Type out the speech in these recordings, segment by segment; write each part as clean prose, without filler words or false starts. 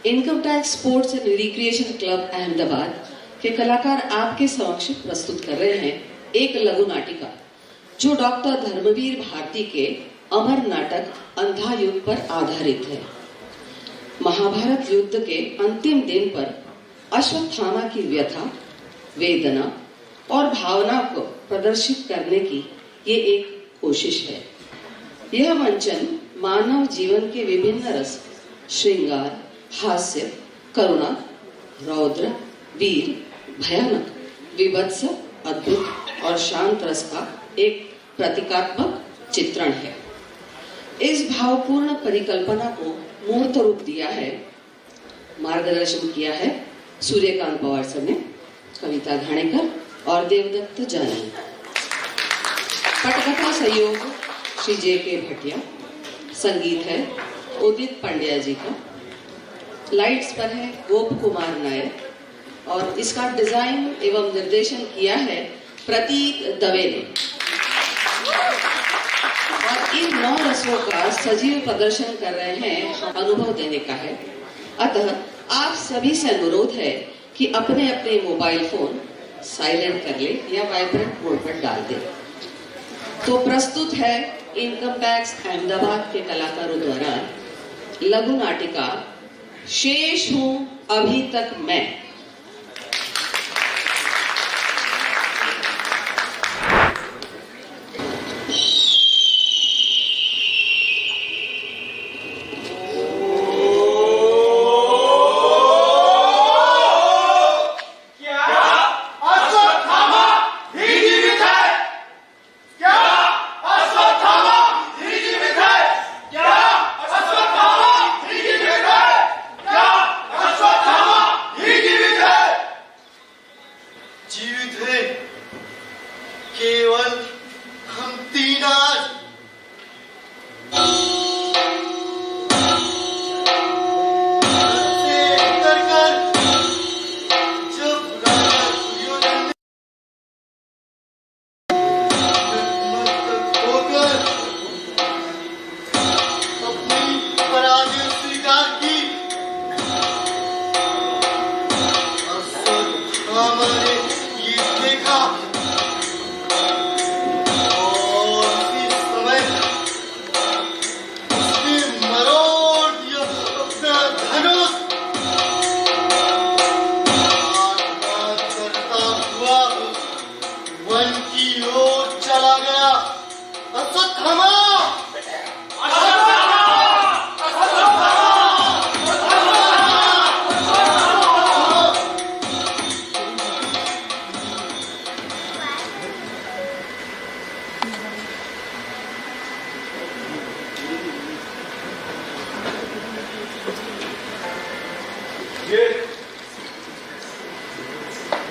Income tax sports and recreation club Ahmedabad के कलाकार आपके समक्ष प्रस्तुत कर रहे हैं एक लघु नाटिका जो डॉक्टर धर्मवीर भारती के अमर नाटक अंधा युद्ध पर आधारित है। महाभारत युद्ध के अंतिम दिन पर अश्वत्थामा की व्यथा, वेदना और भावना को प्रदर्शित करने की ये एक कोशिश है। यह मंचन मानव जीवन के विभिन्न रस, श्रृंगार, हास्य, करुणा, रौद्र, वीर, भयानक, विभत्स, अद्भुत और शांत रस का एक प्रतीकात्मक चित्रण है। इस भावपूर्ण परिकल्पना को मूर्त रूप दिया है, मार्गदर्शन किया है सूर्यकांत पवार सर ने, कविता घाणेकर और देवदत्त जानी। पटकथा सहयोग श्री जे.के. भटिया, संगीत है उदित पांड्या जी का, लाइट्स पर है गोप कुमार नायर और इसका डिजाइन एवं निर्देशन किया है प्रतीक दवे ने। और इन 9 रसों का सजीव प्रदर्शन कर रहे हैं, अनुभव देने का है। अतः आप सभी से अनुरोध है कि अपने अपने मोबाइल फोन साइलेंट कर ले या वाइब्रेंट मोड पर डाल दे। तो प्रस्तुत है इनकम टैक्स अहमदाबाद के कलाकारों द्वारा लघु नाटिका शेष हूं अभी तक मैं। केवल हम तीन आज अपनी पराजय स्वीकार की। हमारे ये देखा ये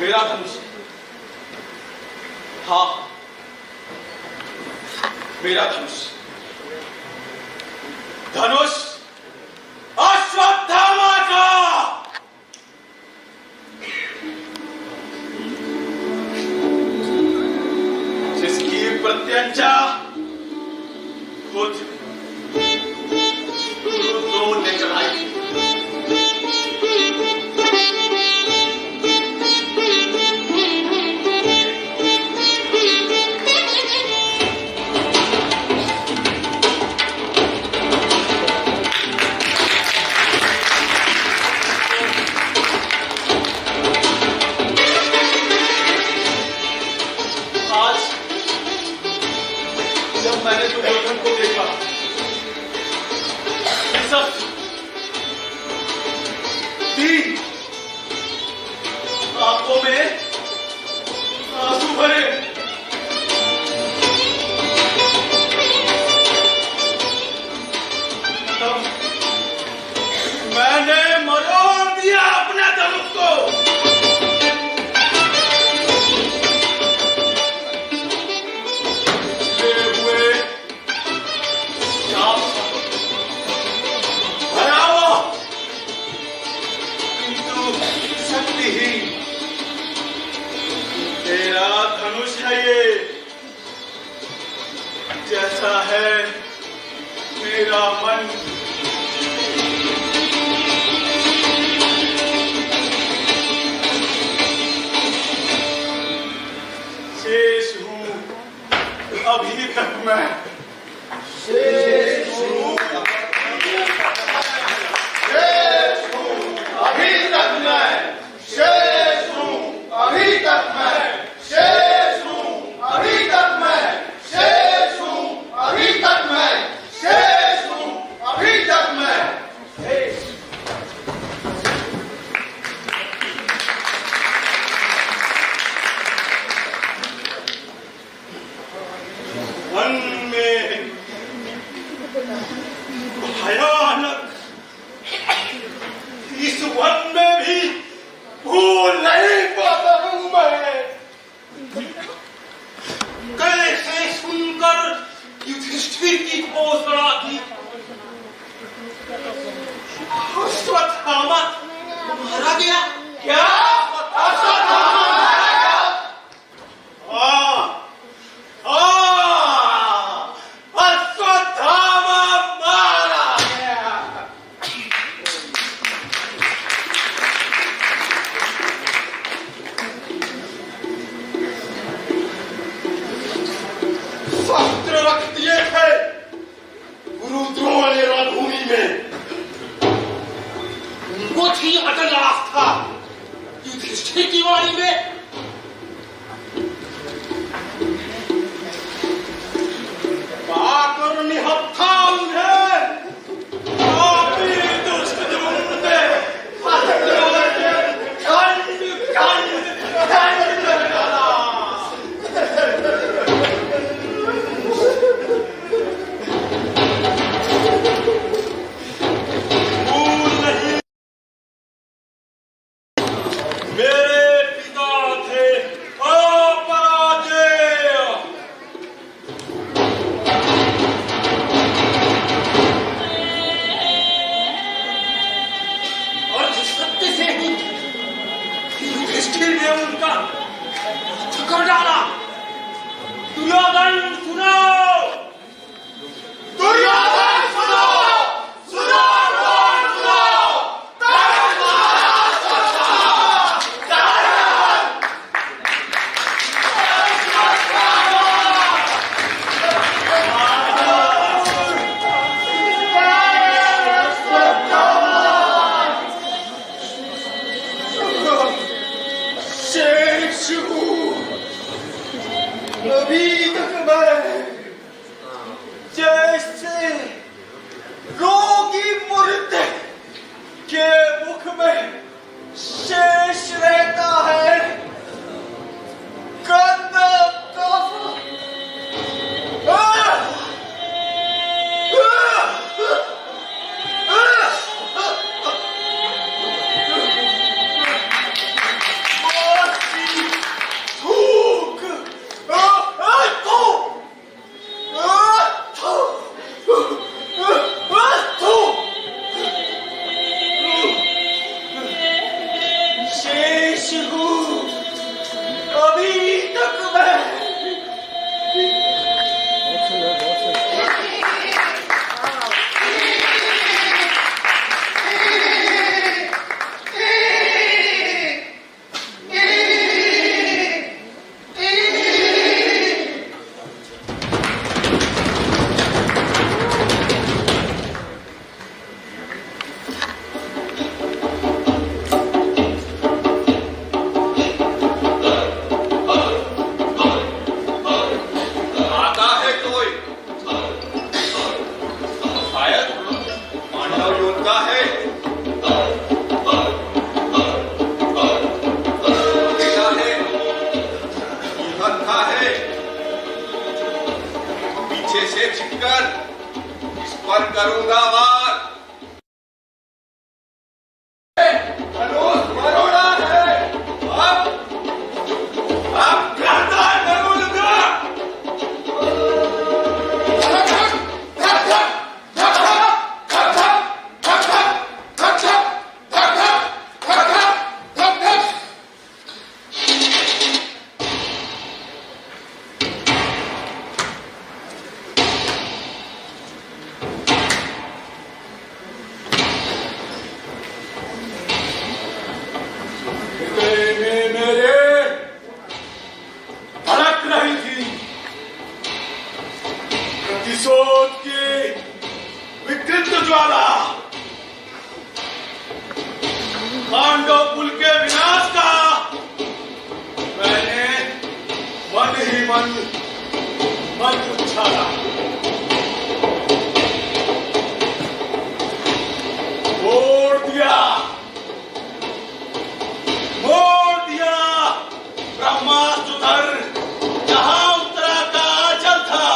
मेरा धनुष, हाँ मेरा धनुष, धनुष अश्वत्थामा का। जिसकी प्रत्यंचा खुद गुरु ने चढ़ाई। जब मैंने दुर्योधन को देखा, सब 3 आंखों में आंसू भरे। तब मैंने मरोड़ दिया अपने धनुष को। तेरा धनुष है ये, जैसा है मेरा मन। इस वन में भी भूल नहीं पाता हूं मैं। कैसे सुनकर युधिष्ठिर की घोषणा की, अश्वत्थामा मारा गया। क्या अश्वत्थामा मारा गया? अश्वत्थामा मारा गया। शस्त्र रख दिए थे गुरु द्रोण ने रणभूमि में, उनको थी अटल आस्था युधिष्ठिर की वाणी में। पाकर निहत्था उन्हें पापी दुष्ट झुंडे खंड खंड कर डाला। भूल नहीं मेरे पिता थे अपराजेय। और जिस सत्य से ही युधिष्ठिर ने उनका कर डाला। दुर्योधन सुनो, दुर्योधन सुनो, सुनो सुनो, शेष हूँ अभी तक मैं, जैसे रोगी मुर्दे के मुख में शेष रहता है गंध शेष हूँ अभी तक मैं। आता है कोई? शायद मांडव योद्धा है। बेटा है, योद्धा है। पीछे से छिपकर इस पर करूंगा वार। धनुष मरोड़ा है। अब गर्दन करूंगा। मेरे भड़क रही थी प्रतिशोध की विकृत ज्वाला। पांडव कुल के विनाश का मैंने मन ही मन उछाला। मोड़ दिया ब्रह्मास्त्र जहां उत्तरा का आंचल था।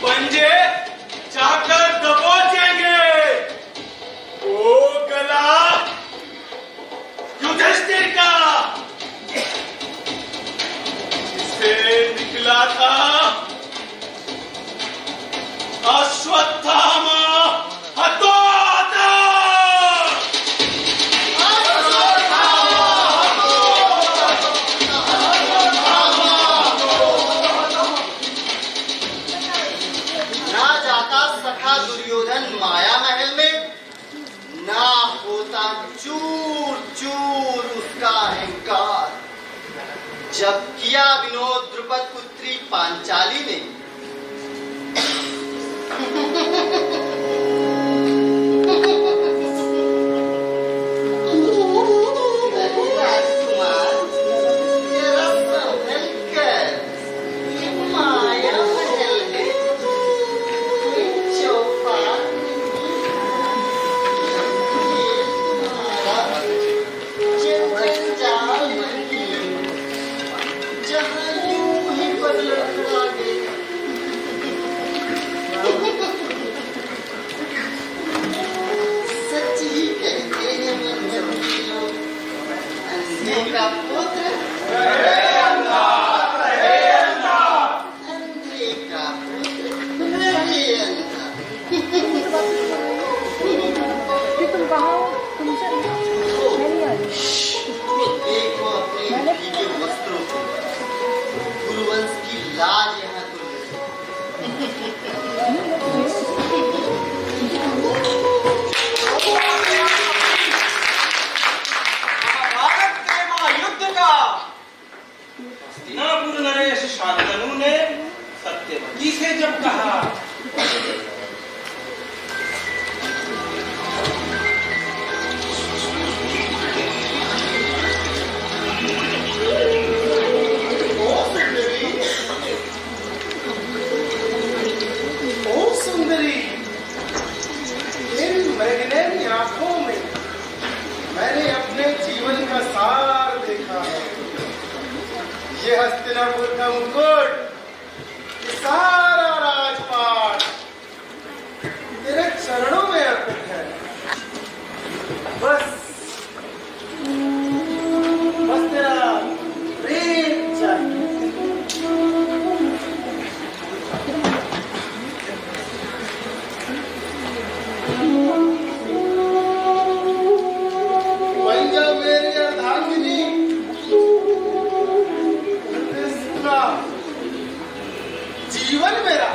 पंजे जाकर दबोचेंगे। ओ गला युधिष्ठिर का, इससे निकला था अश्वत्थामा हतोत्साह। ना जाता सखा दुर्योधन माया महल में, ना होता चूर चूर उसका अहंकार। जब किया विनोद द्रुपद पुत्री पांचाली ने, हस्तिनापुर नरेश शांतनु ने सत्यवती से जब कहा, ओ सुंदरी, तेरी मैंने आंखों में मैंने अपने जीवन का सार देखा है। ये हस्तिनापुर का मुकुट, ये सारा राजपाट तेरे चरणों में अर्पित है। बस बस तेरा प्रेम चाहिए। बन जा मेरी अर्धांगिनी, जीवन मेरा।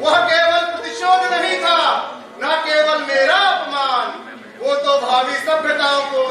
वह केवल प्रतिशोध नहीं था, न केवल मेरा अपमान, वो तो भावी सभ्यताओं को